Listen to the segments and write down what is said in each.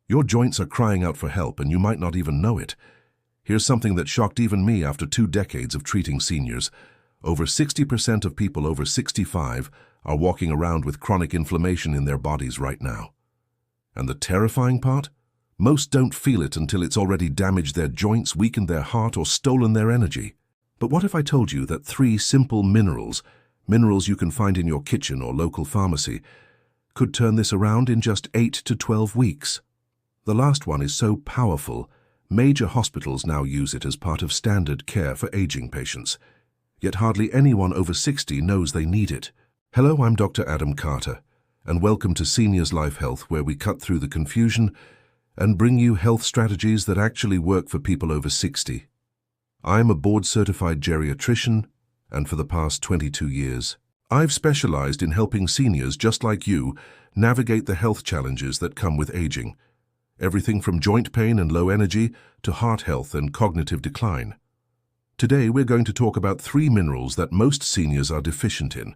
Your joints are crying out for help and you might not even know it. Here's something that shocked even me after 2 decades of treating seniors. Over 60% of people over 65 are walking around with chronic inflammation in their bodies right now. And the terrifying part? Most don't feel it until it's already damaged their joints, weakened their heart, or stolen their energy. But what if I told you that 3 simple minerals you can find in your kitchen or local pharmacy, could turn this around in just 8 to 12 weeks? The last one is so powerful, major hospitals now use it as part of standard care for aging patients. Yet hardly anyone over 60 knows they need it. Hello, I'm Dr. Adam Carter, and welcome to Seniors Life Health, where we cut through the confusion and bring you health strategies that actually work for people over 60. I'm a board-certified geriatrician, and for the past 22 years, I've specialized in helping seniors just like you navigate the health challenges that come with aging. Everything from joint pain and low energy to heart health and cognitive decline. Today we're going to talk about 3 minerals that most seniors are deficient in,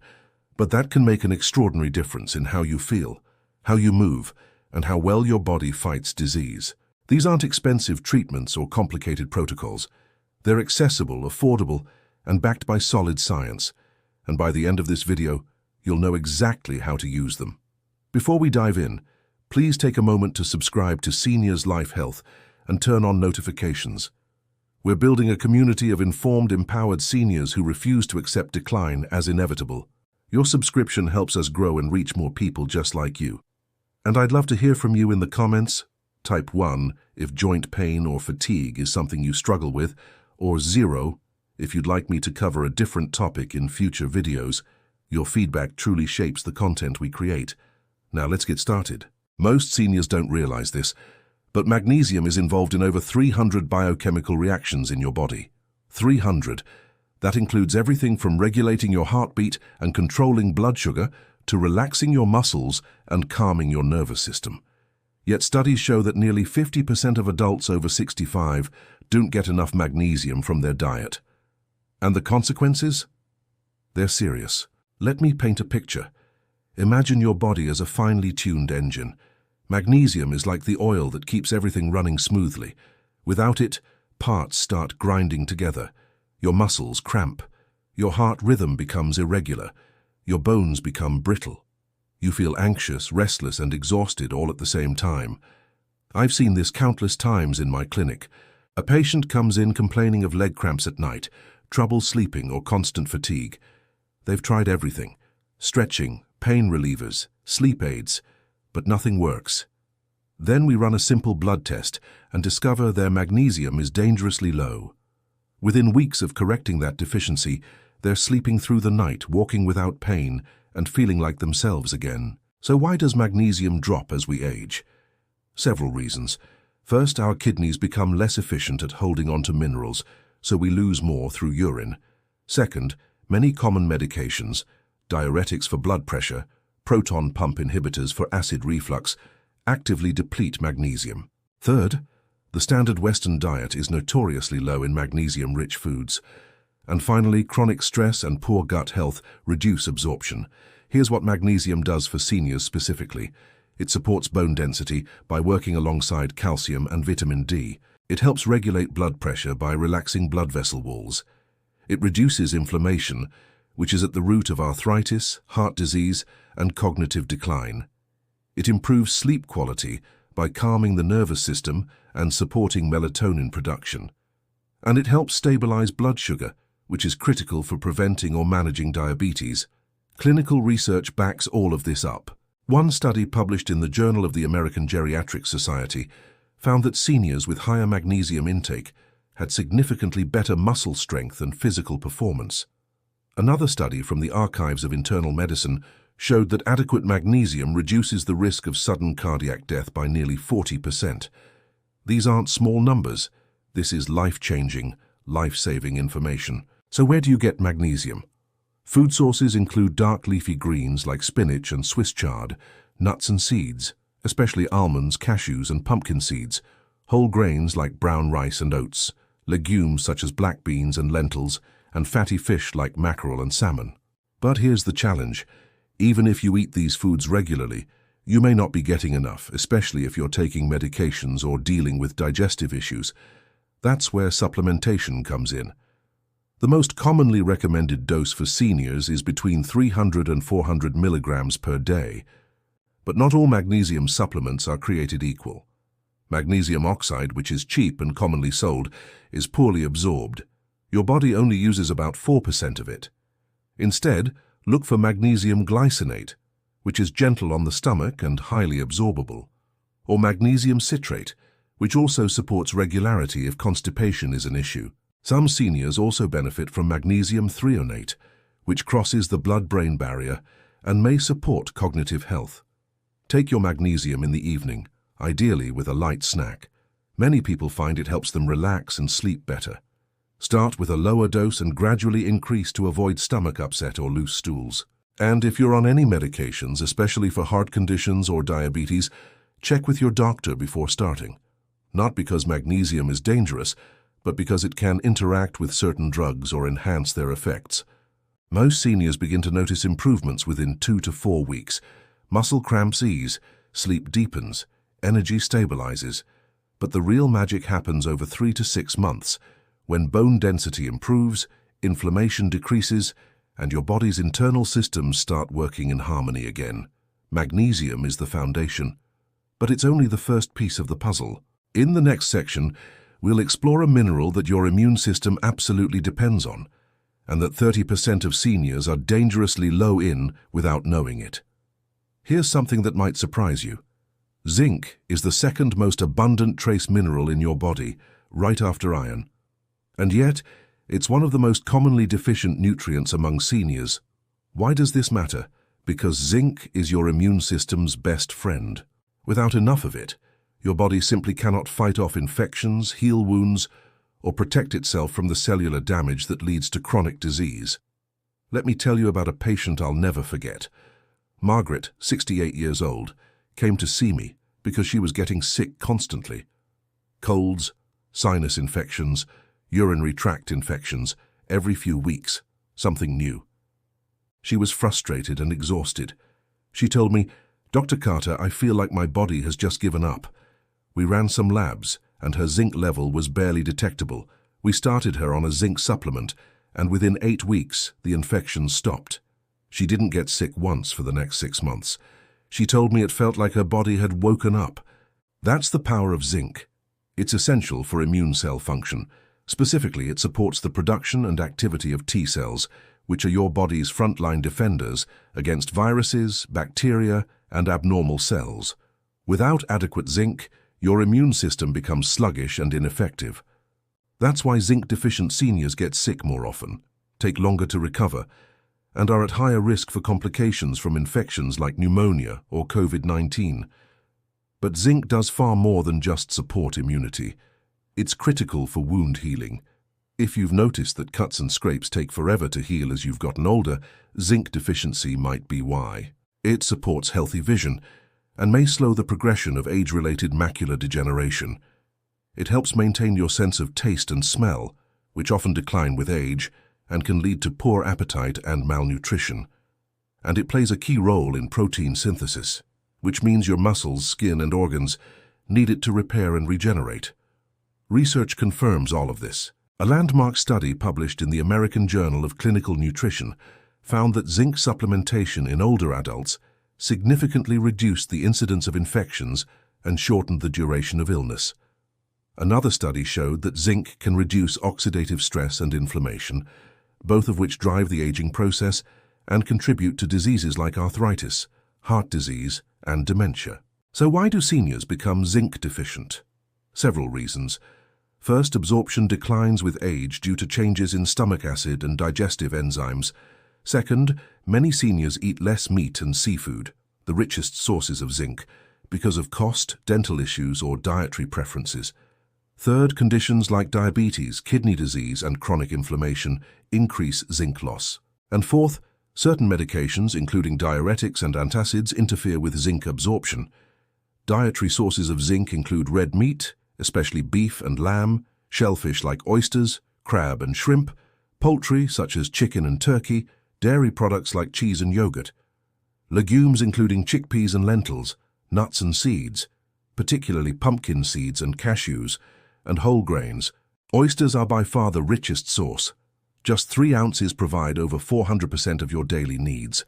but that can make an extraordinary difference in how you feel, how you move, and how well your body fights disease. These aren't expensive treatments or complicated protocols. They're accessible, affordable, and backed by solid science. And by the end of this video, you'll know exactly how to use them. Before we dive in, please take a moment to subscribe to Seniors Life Health and turn on notifications. We're building a community of informed, empowered seniors who refuse to accept decline as inevitable. Your subscription helps us grow and reach more people just like you. And I'd love to hear from you in the comments. Type 1 if joint pain or fatigue is something you struggle with, or 0 if you'd like me to cover a different topic in future videos. Your feedback truly shapes the content we create. Now let's get started. Most seniors don't realize this, but magnesium is involved in over 300 biochemical reactions in your body. 300. That includes everything from regulating your heartbeat and controlling blood sugar to relaxing your muscles and calming your nervous system. Yet studies show that nearly 50% of adults over 65 don't get enough magnesium from their diet. And the consequences? They're serious. Let me paint a picture. Imagine your body as a finely tuned engine. Magnesium is like the oil that keeps everything running smoothly. Without it, parts start grinding together. Your muscles cramp. Your heart rhythm becomes irregular. Your bones become brittle. You feel anxious, restless, and exhausted all at the same time. I've seen this countless times in my clinic. A patient comes in complaining of leg cramps at night, trouble sleeping, or constant fatigue. They've tried everything: stretching, pain relievers, sleep aids, but nothing works. Then we run a simple blood test and discover their magnesium is dangerously low. Within weeks of correcting that deficiency, they're sleeping through the night, walking without pain, and feeling like themselves again. So why does magnesium drop as we age? Several reasons. First, our kidneys become less efficient at holding on to minerals, so we lose more through urine. Second, many common medications, diuretics for blood pressure, proton pump inhibitors for acid reflux, actively deplete magnesium. Third, the standard Western diet is notoriously low in magnesium-rich foods. And finally, chronic stress and poor gut health reduce absorption. Here's what magnesium does for seniors specifically. It supports bone density by working alongside calcium and vitamin D. It helps regulate blood pressure by relaxing blood vessel walls. It reduces inflammation, which is at the root of arthritis, heart disease, and cognitive decline. It improves sleep quality by calming the nervous system and supporting melatonin production. And it helps stabilize blood sugar, which is critical for preventing or managing diabetes. Clinical research backs all of this up. One study published in the Journal of the American Geriatric Society found that seniors with higher magnesium intake had significantly better muscle strength and physical performance. Another study from the Archives of Internal Medicine showed that adequate magnesium reduces the risk of sudden cardiac death by nearly 40%. These aren't small numbers. This is life-changing, life-saving information. So where do you get magnesium? Food sources include dark leafy greens like spinach and Swiss chard, nuts and seeds, especially almonds, cashews, and pumpkin seeds, whole grains like brown rice and oats, legumes such as black beans and lentils, and fatty fish like mackerel and salmon. But here's the challenge. Even if you eat these foods regularly, You may not be getting enough, especially if you're taking medications or dealing with digestive issues. That's where supplementation comes in. The most commonly recommended dose for seniors is between 300 and 400 milligrams per day. But not all magnesium supplements are created equal. Magnesium oxide, which is cheap and commonly sold, is poorly absorbed. Your body only uses about 4% of it. Instead, look for magnesium glycinate, which is gentle on the stomach and highly absorbable, or magnesium citrate, which also supports regularity if constipation is an issue. Some seniors also benefit from magnesium threonate, which crosses the blood-brain barrier and may support cognitive health. Take your magnesium in the evening, ideally with a light snack. Many people find it helps them relax and sleep better. Start with a lower dose and gradually increase to avoid stomach upset or loose stools. And if you're on any medications, especially for heart conditions or diabetes, check with your doctor before starting. Not because magnesium is dangerous, but because it can interact with certain drugs or enhance their effects. Most seniors begin to notice improvements within 2 to 4 weeks. Muscle cramps ease, sleep deepens, energy stabilizes. But the real magic happens over 3 to 6 months, when bone density improves, inflammation decreases, and your body's internal systems start working in harmony again. Magnesium is the foundation, but it's only the first piece of the puzzle. In the next section, we'll explore a mineral that your immune system absolutely depends on, and that 30% of seniors are dangerously low in without knowing it. Here's something that might surprise you. Zinc is the second most abundant trace mineral in your body, right after iron. And yet, it's one of the most commonly deficient nutrients among seniors. Why does this matter? Because zinc is your immune system's best friend. Without enough of it, your body simply cannot fight off infections, heal wounds, or protect itself from the cellular damage that leads to chronic disease. Let me tell you about a patient I'll never forget. Margaret, 68 years old, came to see me because she was getting sick constantly. Colds, sinus infections, urinary tract infections, every few weeks, something new. She was frustrated and exhausted. She told me, "Dr. Carter, I feel like my body has just given up." We ran some labs, and her zinc level was barely detectable. We started her on a zinc supplement, and within 8 weeks, the infection stopped. She didn't get sick once for the next 6 months. She told me it felt like her body had woken up. That's the power of zinc. It's essential for immune cell function. Specifically, it supports the production and activity of T cells, which are your body's frontline defenders against viruses, bacteria, and abnormal cells. Without adequate zinc, your immune system becomes sluggish and ineffective. That's why zinc-deficient seniors get sick more often, take longer to recover, and are at higher risk for complications from infections like pneumonia or COVID-19. But zinc does far more than just support immunity. It's critical for wound healing. If you've noticed that cuts and scrapes take forever to heal as you've gotten older, zinc deficiency might be why. It supports healthy vision and may slow the progression of age-related macular degeneration. It helps maintain your sense of taste and smell, which often decline with age and can lead to poor appetite and malnutrition. And it plays a key role in protein synthesis, which means your muscles, skin, and organs need it to repair and regenerate. Research confirms all of this. A landmark study published in the American Journal of Clinical Nutrition found that zinc supplementation in older adults significantly reduced the incidence of infections and shortened the duration of illness. Another study showed that zinc can reduce oxidative stress and inflammation, both of which drive the aging process and contribute to diseases like arthritis, heart disease, and dementia. So why do seniors become zinc deficient? Several reasons. First, absorption declines with age due to changes in stomach acid and digestive enzymes. Second, many seniors eat less meat and seafood, the richest sources of zinc, because of cost, dental issues, or dietary preferences. Third, conditions like diabetes, kidney disease, and chronic inflammation increase zinc loss. And fourth, certain medications, including diuretics and antacids, interfere with zinc absorption. Dietary sources of zinc include red meat, especially beef and lamb, shellfish like oysters, crab and shrimp, poultry such as chicken and turkey, dairy products like cheese and yogurt. Legumes including chickpeas and lentils, nuts and seeds, particularly pumpkin seeds and cashews, and whole grains. Oysters are by far the richest source. Just 3 ounces provide over 400% of your daily needs.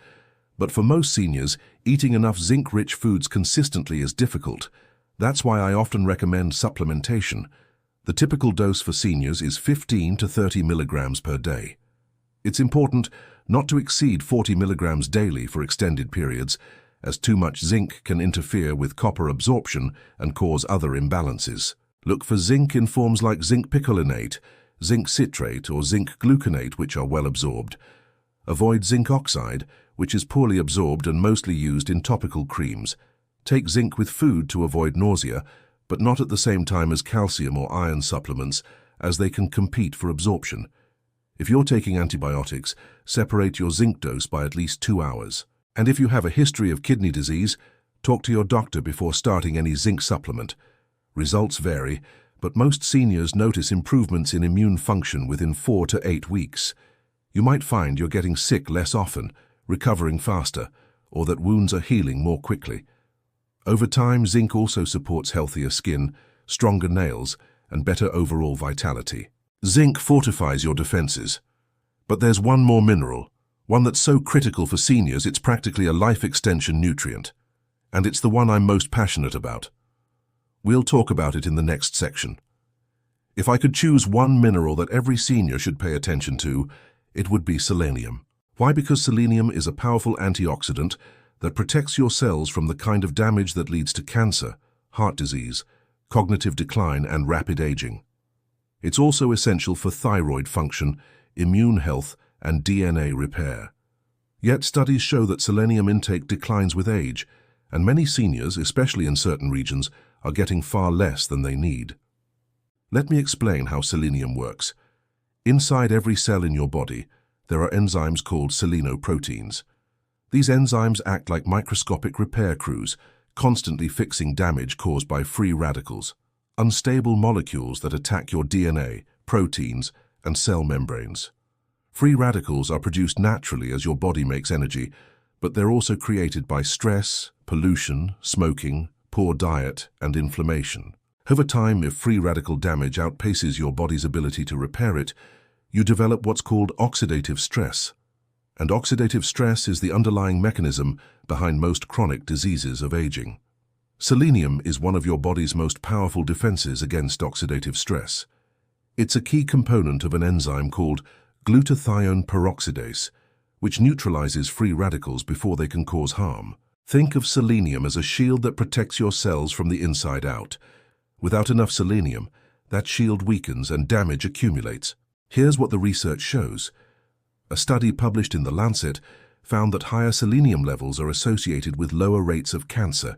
But for most seniors, eating enough zinc-rich foods consistently is difficult. That's why I often recommend supplementation. The typical dose for seniors is 15 to 30 milligrams per day. It's important not to exceed 40 milligrams daily for extended periods, as too much zinc can interfere with copper absorption and cause other imbalances. Look for zinc in forms like zinc picolinate, zinc citrate, or zinc gluconate, which are well absorbed. Avoid zinc oxide, which is poorly absorbed and mostly used in topical creams. Take zinc with food to avoid nausea, but not at the same time as calcium or iron supplements, as they can compete for absorption. If you're taking antibiotics, separate your zinc dose by at least 2 hours. And if you have a history of kidney disease, talk to your doctor before starting any zinc supplement. Results vary, but most seniors notice improvements in immune function within 4 to 8 weeks. You might find you're getting sick less often, recovering faster, or that wounds are healing more quickly. Over time, zinc also supports healthier skin, stronger nails, and better overall vitality. Zinc fortifies your defenses. But there's one more mineral, one that's so critical for seniors it's practically a life extension nutrient. And it's the one I'm most passionate about. We'll talk about it in the next section. If I could choose one mineral that every senior should pay attention to, it would be selenium. Why? Because selenium is a powerful antioxidant that protects your cells from the kind of damage that leads to cancer, heart disease, cognitive decline, and rapid aging. It's also essential for thyroid function, immune health, and DNA repair. Yet studies show that selenium intake declines with age, and many seniors, especially in certain regions, are getting far less than they need. Let me explain how selenium works. Inside every cell in your body, there are enzymes called selenoproteins. These enzymes act like microscopic repair crews, constantly fixing damage caused by free radicals, unstable molecules that attack your DNA, proteins, and cell membranes. Free radicals are produced naturally as your body makes energy, but they're also created by stress, pollution, smoking, poor diet, and inflammation. Over time, if free radical damage outpaces your body's ability to repair it, you develop what's called oxidative stress. And oxidative stress is the underlying mechanism behind most chronic diseases of aging. Selenium is one of your body's most powerful defenses against oxidative stress. It's a key component of an enzyme called glutathione peroxidase, which neutralizes free radicals before they can cause harm. Think of selenium as a shield that protects your cells from the inside out. Without enough selenium, that shield weakens and damage accumulates. Here's what the research shows. A study published in The Lancet found that higher selenium levels are associated with lower rates of cancer,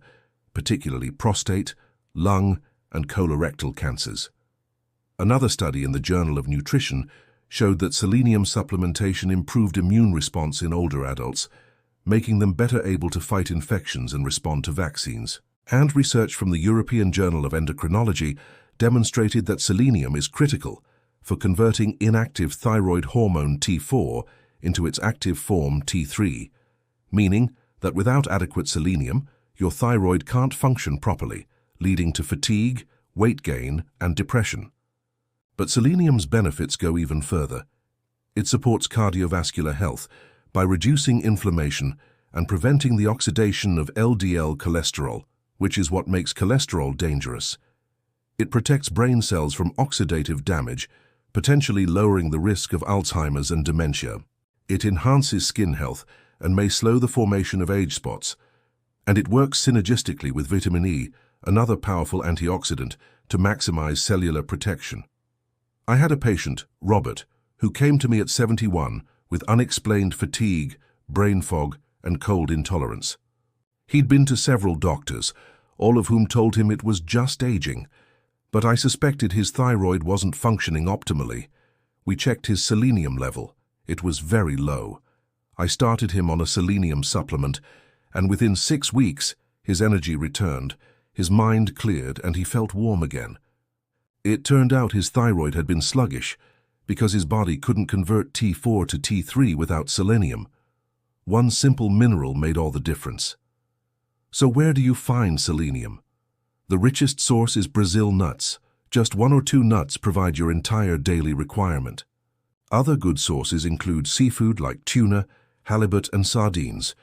particularly prostate, lung, and colorectal cancers. Another study in the Journal of Nutrition showed that selenium supplementation improved immune response in older adults, making them better able to fight infections and respond to vaccines. And research from the European Journal of Endocrinology demonstrated that selenium is critical for converting inactive thyroid hormone T4 into its active form T3, meaning that without adequate selenium, your thyroid can't function properly, leading to fatigue, weight gain, and depression. But selenium's benefits go even further. It supports cardiovascular health by reducing inflammation and preventing the oxidation of LDL cholesterol, which is what makes cholesterol dangerous. It protects brain cells from oxidative damage, potentially lowering the risk of Alzheimer's and dementia. It enhances skin health and may slow the formation of age spots. And it works synergistically with vitamin E, another powerful antioxidant, to maximize cellular protection. I had a patient, Robert, who came to me at 71 with unexplained fatigue, brain fog, and cold intolerance. He'd been to several doctors, all of whom told him it was just aging, but I suspected his thyroid wasn't functioning optimally. We checked his selenium level. It was very low. I started him on a selenium supplement, and within 6 weeks, his energy returned, his mind cleared, and he felt warm again. It turned out his thyroid had been sluggish because his body couldn't convert T4 to T3 without selenium. One simple mineral made all the difference. So where do you find selenium? The richest source is Brazil nuts. Just 1 or 2 nuts provide your entire daily requirement. Other good sources include seafood like tuna, halibut and sardines,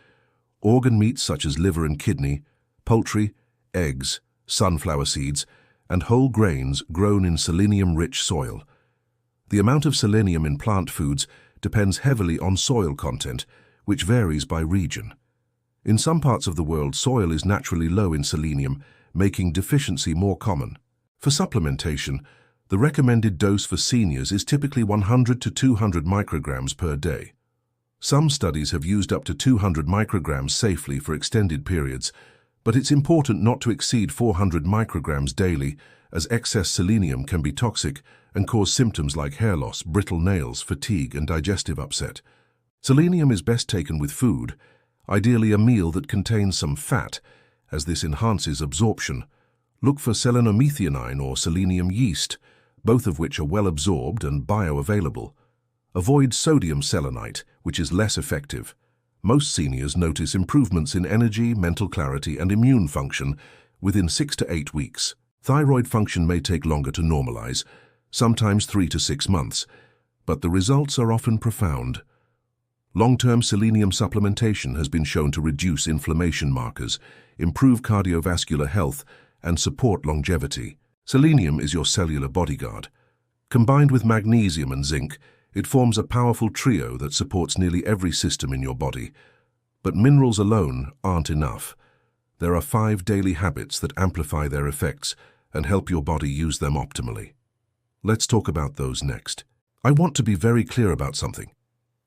organ meats such as liver and kidney, poultry, eggs, sunflower seeds, and whole grains grown in selenium-rich soil. The amount of selenium in plant foods depends heavily on soil content, which varies by region. In some parts of the world, soil is naturally low in selenium, making deficiency more common. For supplementation, the recommended dose for seniors is typically 100 to 200 micrograms per day. Some studies have used up to 200 micrograms safely for extended periods, but it's important not to exceed 400 micrograms daily, as excess selenium can be toxic and cause symptoms like hair loss, brittle nails, fatigue, and digestive upset. Selenium is best taken with food, ideally a meal that contains some fat, as this enhances absorption. Look for selenomethionine or selenium yeast, both of which are well absorbed and bioavailable. Avoid sodium selenite, which is less effective. Most seniors notice improvements in energy, mental clarity, and immune function within 6 to 8 weeks. Thyroid function may take longer to normalize, sometimes 3 to 6 months, but the results are often profound. Long-term selenium supplementation has been shown to reduce inflammation markers, improve cardiovascular health, and support longevity. Selenium is your cellular bodyguard. Combined with magnesium and zinc, it forms a powerful trio that supports nearly every system in your body. But minerals alone aren't enough. There are 5 daily habits that amplify their effects and help your body use them optimally. Let's talk about those next. I want to be very clear about something.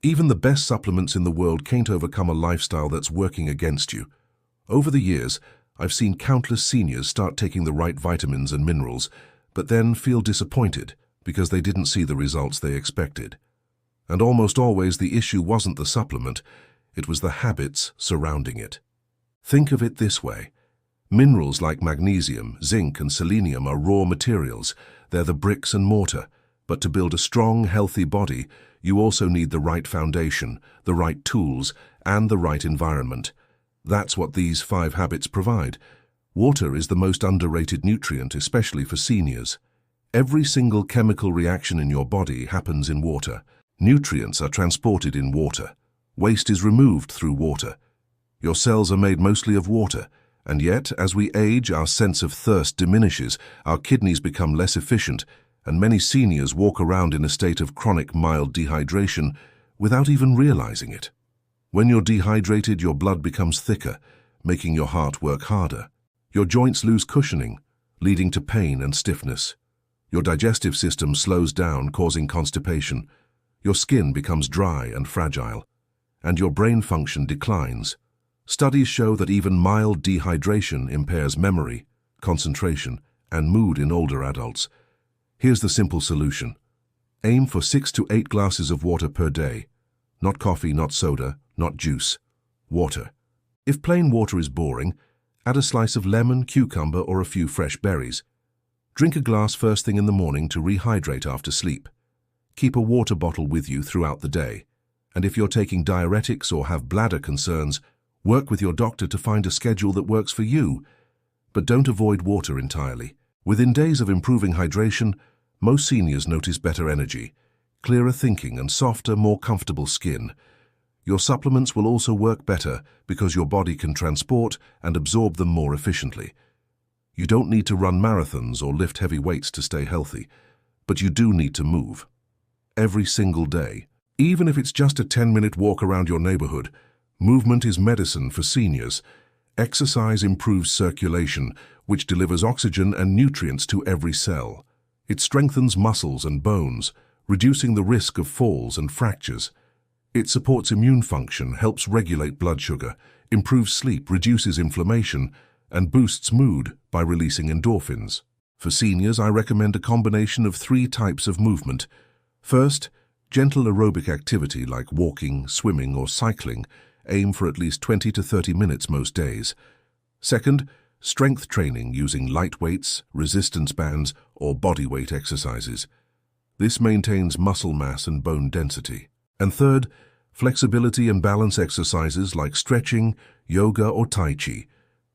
Even the best supplements in the world can't overcome a lifestyle that's working against you. Over the years, I've seen countless seniors start taking the right vitamins and minerals, but then feel disappointed because they didn't see the results they expected. And almost always the issue wasn't the supplement, it was the habits surrounding it. Think of it this way. Minerals like magnesium, zinc, and selenium are raw materials. They're the bricks and mortar. But to build a strong, healthy body, you also need the right foundation, the right tools, and the right environment. That's what these 5 habits provide. Water is the most underrated nutrient, especially for seniors. Every single chemical reaction in your body happens in water. Nutrients are transported in water. Waste is removed through water. Your cells are made mostly of water, and yet, as we age, our sense of thirst diminishes, our kidneys become less efficient, and many seniors walk around in a state of chronic mild dehydration without even realizing it. When you're dehydrated, your blood becomes thicker, making your heart work harder. Your joints lose cushioning, leading to pain and stiffness. Your digestive system slows down, causing constipation. Your skin becomes dry and fragile, and your brain function declines. Studies show that even mild dehydration impairs memory, concentration, and mood in older adults. Here's the simple solution. Aim for 6 to 8 glasses of water per day. Not coffee, not soda, not juice. Water. If plain water is boring, add a slice of lemon, cucumber, or a few fresh berries. Drink a glass first thing in the morning to rehydrate after sleep. Keep a water bottle with you throughout the day. And if you're taking diuretics or have bladder concerns, work with your doctor to find a schedule that works for you. But don't avoid water entirely. Within days of improving hydration, most seniors notice better energy, clearer thinking, and softer, more comfortable skin. Your supplements will also work better because your body can transport and absorb them more efficiently. You don't need to run marathons or lift heavy weights to stay healthy, but you do need to move. Every single day. Even if it's just a 10-minute walk around your neighborhood, movement is medicine for seniors. Exercise improves circulation, which delivers oxygen and nutrients to every cell. It strengthens muscles and bones, reducing the risk of falls and fractures. It supports immune function, helps regulate blood sugar, improves sleep, reduces inflammation, and boosts mood by releasing endorphins. For seniors, I recommend a combination of 3 types of movement. First, gentle aerobic activity like walking, swimming, or cycling. Aim for at least 20 to 30 minutes most days. Second, strength training using light weights, resistance bands, or bodyweight exercises. This maintains muscle mass and bone density. And third, Flexibility and balance exercises like stretching, yoga or tai chi.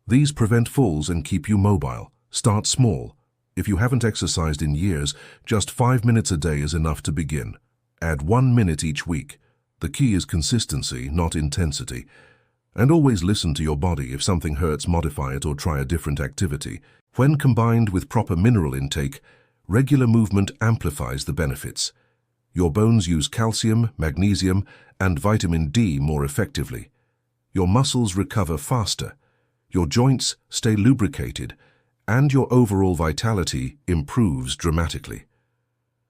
These prevent falls and keep you mobile. Start small. If you haven't exercised in years, just 5 minutes a day is enough to begin. Add 1 minute each week. The key is consistency, not intensity. And always listen to your body. If something hurts, modify it or try a different activity. When combined with proper mineral intake, regular movement amplifies the benefits. Your bones use calcium, magnesium, and vitamin D more effectively. Your muscles recover faster. Your joints stay lubricated, and your overall vitality improves dramatically.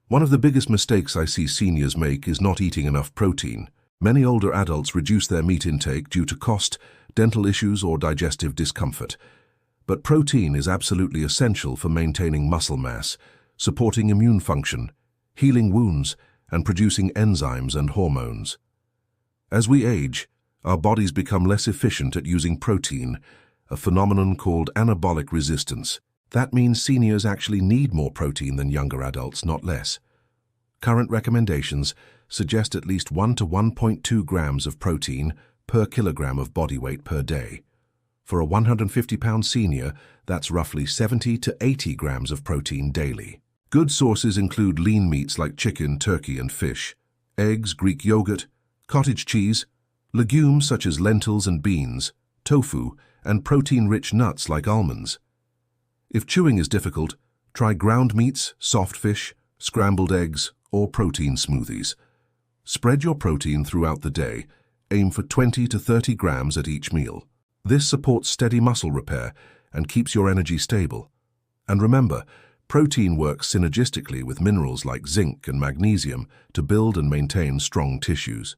One of the biggest mistakes I see seniors make is not eating enough protein. Many older adults reduce their meat intake due to cost, dental issues, or digestive discomfort. But protein is absolutely essential for maintaining muscle mass, supporting immune function, healing wounds, and producing enzymes and hormones. As we age, our bodies become less efficient at using protein, a phenomenon called anabolic resistance. That means seniors actually need more protein than younger adults, not less. Current recommendations suggest at least 1 to 1.2 grams of protein per kilogram of body weight per day. For a 150-pound senior, that's roughly 70 to 80 grams of protein daily. Good sources include lean meats like chicken, turkey, and fish, eggs, Greek yogurt, cottage cheese, legumes such as lentils and beans, tofu, and protein-rich nuts like almonds. If chewing is difficult, try ground meats, soft fish, scrambled eggs, or protein smoothies. Spread your protein throughout the day. Aim for 20 to 30 grams at each meal. This supports steady muscle repair and keeps your energy stable. And remember, protein works synergistically with minerals like zinc and magnesium to build and maintain strong tissues.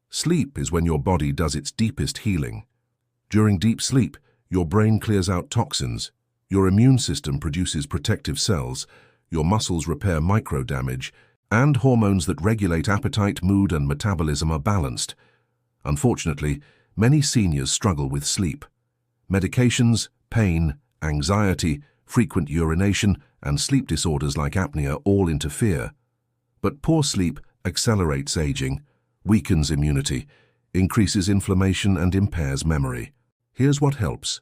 Sleep is when your body does its deepest healing. During deep sleep, your brain clears out toxins, your immune system produces protective cells, your muscles repair micro-damage, and hormones that regulate appetite, mood, and metabolism are balanced. Unfortunately, many seniors struggle with sleep. Medications, pain, anxiety, frequent urination, and sleep disorders like apnea all interfere. But poor sleep accelerates aging, weakens immunity, increases inflammation, and impairs memory. Here's what helps.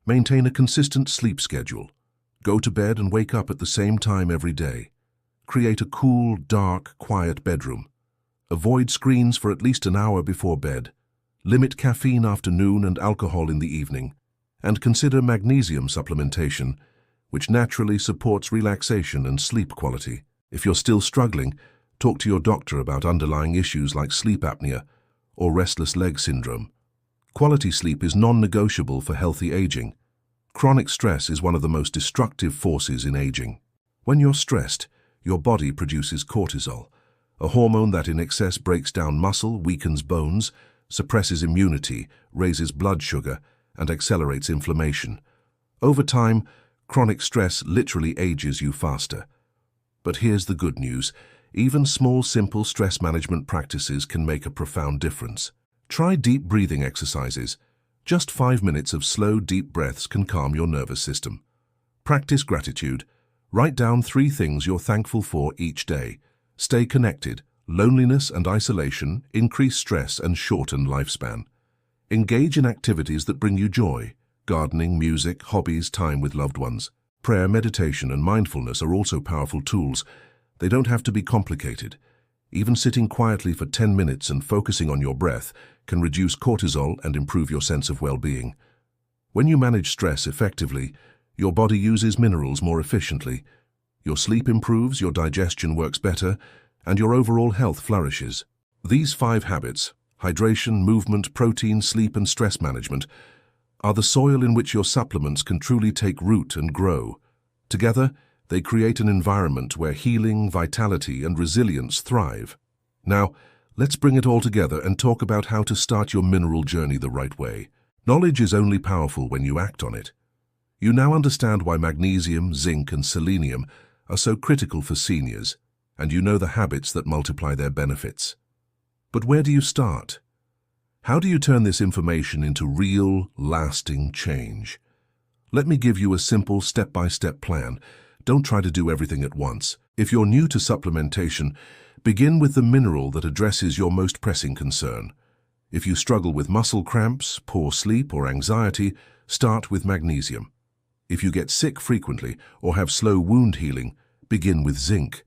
Maintain a consistent sleep schedule. Go to bed and wake up at the same time every day. Create a cool, dark, quiet bedroom. Avoid screens for at least an hour before bed. Limit caffeine after noon and alcohol in the evening. And consider magnesium supplementation, which naturally supports relaxation and sleep quality. If you're still struggling, talk to your doctor about underlying issues like sleep apnea or restless leg syndrome. Quality sleep is non-negotiable for healthy aging. Chronic stress is one of the most destructive forces in aging. When you're stressed, your body produces cortisol, a hormone that in excess breaks down muscle, weakens bones, suppresses immunity, raises blood sugar, and accelerates inflammation. Over time, chronic stress literally ages you faster. But here's the good news. Even small, simple stress management practices can make a profound difference. Try deep breathing exercises. Just 5 minutes of slow, deep breaths can calm your nervous system. Practice gratitude. Write down 3 things you're thankful for each day. Stay connected. Loneliness and isolation increase stress and shorten lifespan. Engage in activities that bring you joy. Gardening, music, hobbies, time with loved ones. Prayer, meditation, and mindfulness are also powerful tools. They don't have to be complicated. Even sitting quietly for 10 minutes and focusing on your breath can reduce cortisol and improve your sense of well-being. When you manage stress effectively, your body uses minerals more efficiently. Your sleep improves, your digestion works better, and your overall health flourishes. These 5 habits, hydration, movement, protein, sleep, and stress management, are the soil in which your supplements can truly take root and grow. Together, they create an environment where healing, vitality, and resilience thrive. Now, let's bring it all together and talk about how to start your mineral journey the right way. Knowledge is only powerful when you act on it. You now understand why magnesium, zinc, and selenium are so critical for seniors, and you know the habits that multiply their benefits. But where do you start? How do you turn this information into real, lasting change? Let me give you a simple step-by-step plan. Don't try to do everything at once. If you're new to supplementation, Begin with the mineral that addresses your most pressing concern. If you struggle with muscle cramps, poor sleep, or anxiety, start with magnesium. If you get sick frequently or have slow wound healing, begin with zinc.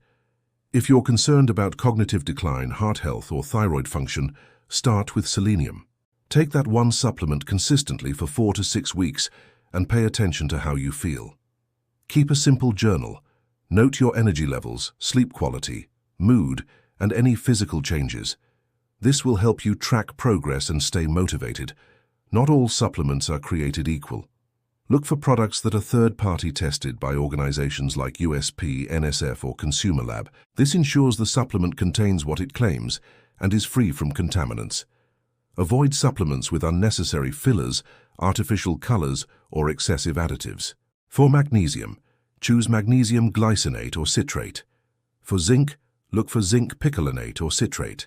If you're concerned about cognitive decline, heart health, or thyroid function, start with selenium. Take that one supplement consistently for 4 to 6 weeks and pay attention to how you feel. Keep a simple journal. Note your energy levels, sleep quality, mood, and any physical changes. This will help you track progress and stay motivated. Not all supplements are created equal. Look for products that are third-party tested by organizations like USP, NSF, or Consumer Lab. This ensures the supplement contains what it claims and is free from contaminants. Avoid supplements with unnecessary fillers, artificial colors, or excessive additives. For magnesium, choose magnesium glycinate or citrate. For zinc, look for zinc picolinate or citrate.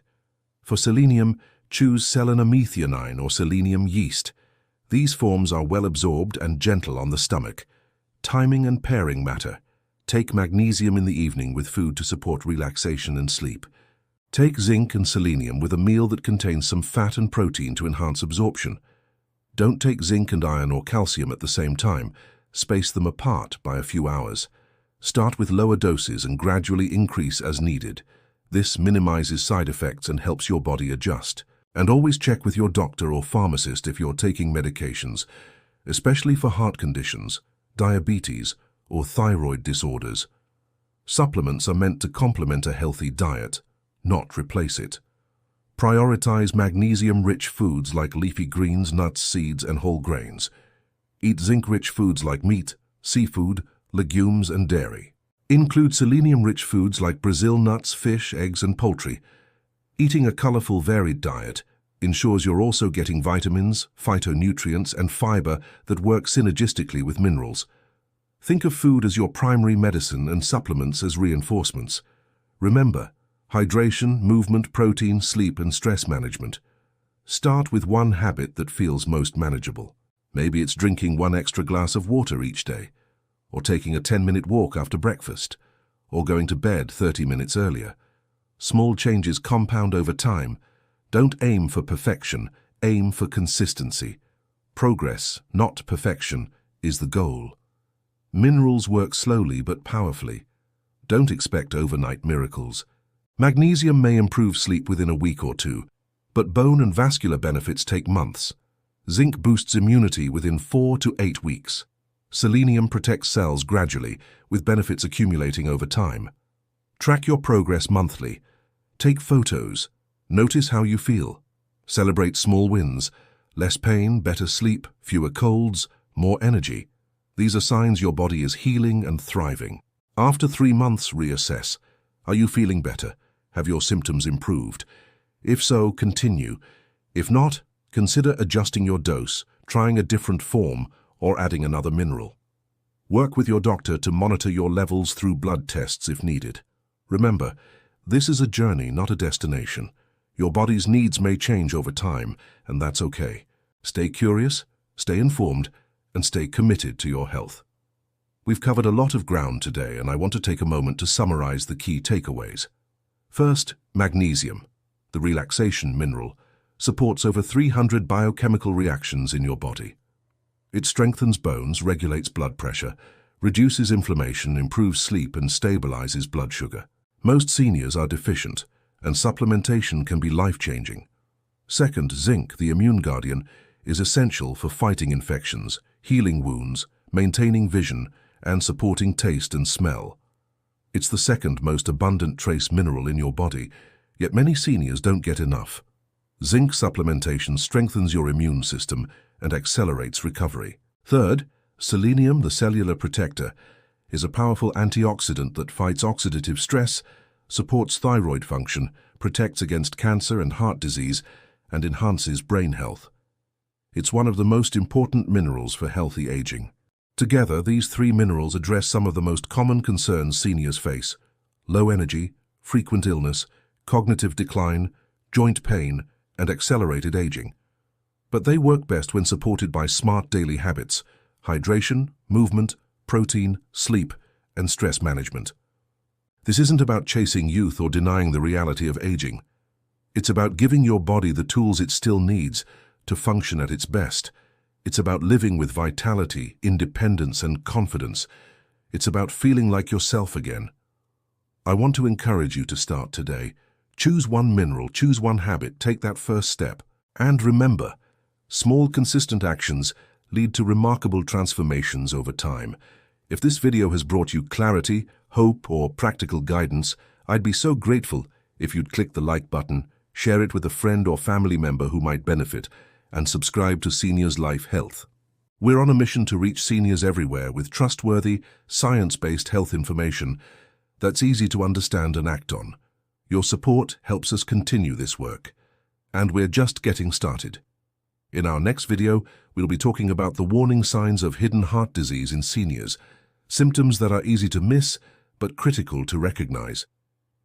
For selenium, choose selenamethionine or selenium yeast. These forms are well absorbed and gentle on the stomach. Timing and pairing matter. Take magnesium in the evening with food to support relaxation and sleep. Take zinc and selenium with a meal that contains some fat and protein to enhance absorption. Don't take zinc and iron or calcium at the same time. Space them apart by a few hours. Start with lower doses and gradually increase as needed. This minimizes side effects and helps your body adjust. And always check with your doctor or pharmacist if you're taking medications, especially for heart conditions, diabetes, or thyroid disorders. Supplements are meant to complement a healthy diet, not replace it. Prioritize magnesium-rich foods like leafy greens, nuts, seeds, and whole grains. Eat zinc-rich foods like meat, seafood, legumes, and dairy. Include selenium-rich foods like Brazil nuts, fish, eggs, and poultry. Eating a colorful, varied diet ensures you're also getting vitamins, phytonutrients, and fiber that work synergistically with minerals. Think of food as your primary medicine and supplements as reinforcements. Remember, hydration, movement, protein, sleep, and stress management. Start with one habit that feels most manageable. Maybe it's drinking 1 extra glass of water each day, or taking a 10-minute walk after breakfast, or going to bed 30 minutes earlier. Small changes compound over time. Don't aim for perfection, aim for consistency. Progress, not perfection, is the goal. Minerals work slowly but powerfully. Don't expect overnight miracles. Magnesium may improve sleep within a week or 2, but bone and vascular benefits take months. Zinc boosts immunity within 4 to 8 weeks. Selenium protects cells gradually, with benefits accumulating over time. Track your progress monthly. Take photos. Notice how you feel. Celebrate small wins. Less pain, better sleep, fewer colds, more energy. These are signs your body is healing and thriving. After 3 months, reassess. Are you feeling better? Have your symptoms improved? If so, continue. If not, consider adjusting your dose, trying a different form, or adding another mineral. Work with your doctor to monitor your levels through blood tests if needed. Remember, this is a journey, not a destination. Your body's needs may change over time, and that's okay. Stay curious, stay informed, and stay committed to your health. We've covered a lot of ground today, and I want to take a moment to summarize the key takeaways. First, magnesium, the relaxation mineral, supports over 300 biochemical reactions in your body. It strengthens bones, regulates blood pressure, reduces inflammation, improves sleep, and stabilizes blood sugar. Most seniors are deficient, and supplementation can be life-changing. Second, zinc, the immune guardian, is essential for fighting infections, healing wounds, maintaining vision, and supporting taste and smell. It's the second most abundant trace mineral in your body, yet many seniors don't get enough. Zinc supplementation strengthens your immune system and accelerates recovery. Third, selenium, the cellular protector, is a powerful antioxidant that fights oxidative stress, supports thyroid function, protects against cancer and heart disease, and enhances brain health. It's one of the most important minerals for healthy aging. Together, these 3 minerals address some of the most common concerns seniors face: low energy, frequent illness, cognitive decline, joint pain, and accelerated aging. But they work best when supported by smart daily habits: hydration, movement, protein, sleep, and stress management. This isn't about chasing youth or denying the reality of aging. It's about giving your body the tools it still needs to function at its best. It's about living with vitality, independence, and confidence. It's about feeling like yourself again. I want to encourage you to start today. Choose one mineral, choose one habit, take that first step. And remember, small, consistent actions lead to remarkable transformations over time. If this video has brought you clarity, hope, or practical guidance, I'd be so grateful if you'd click the like button, share it with a friend or family member who might benefit, and subscribe to Seniors Life Health. We're on a mission to reach seniors everywhere with trustworthy, science-based health information that's easy to understand and act on. Your support helps us continue this work, and we're just getting started. In our next video, we'll be talking about the warning signs of hidden heart disease in seniors, symptoms that are easy to miss but critical to recognize.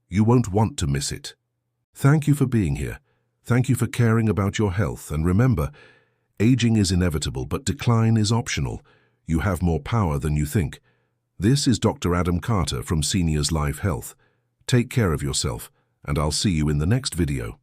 You won't want to miss it. Thank you for being here. Thank you for caring about your health, and remember, aging is inevitable, but decline is optional. You have more power than you think. This is Dr. Adam Carter from Seniors Life Health. Take care of yourself, and I'll see you in the next video.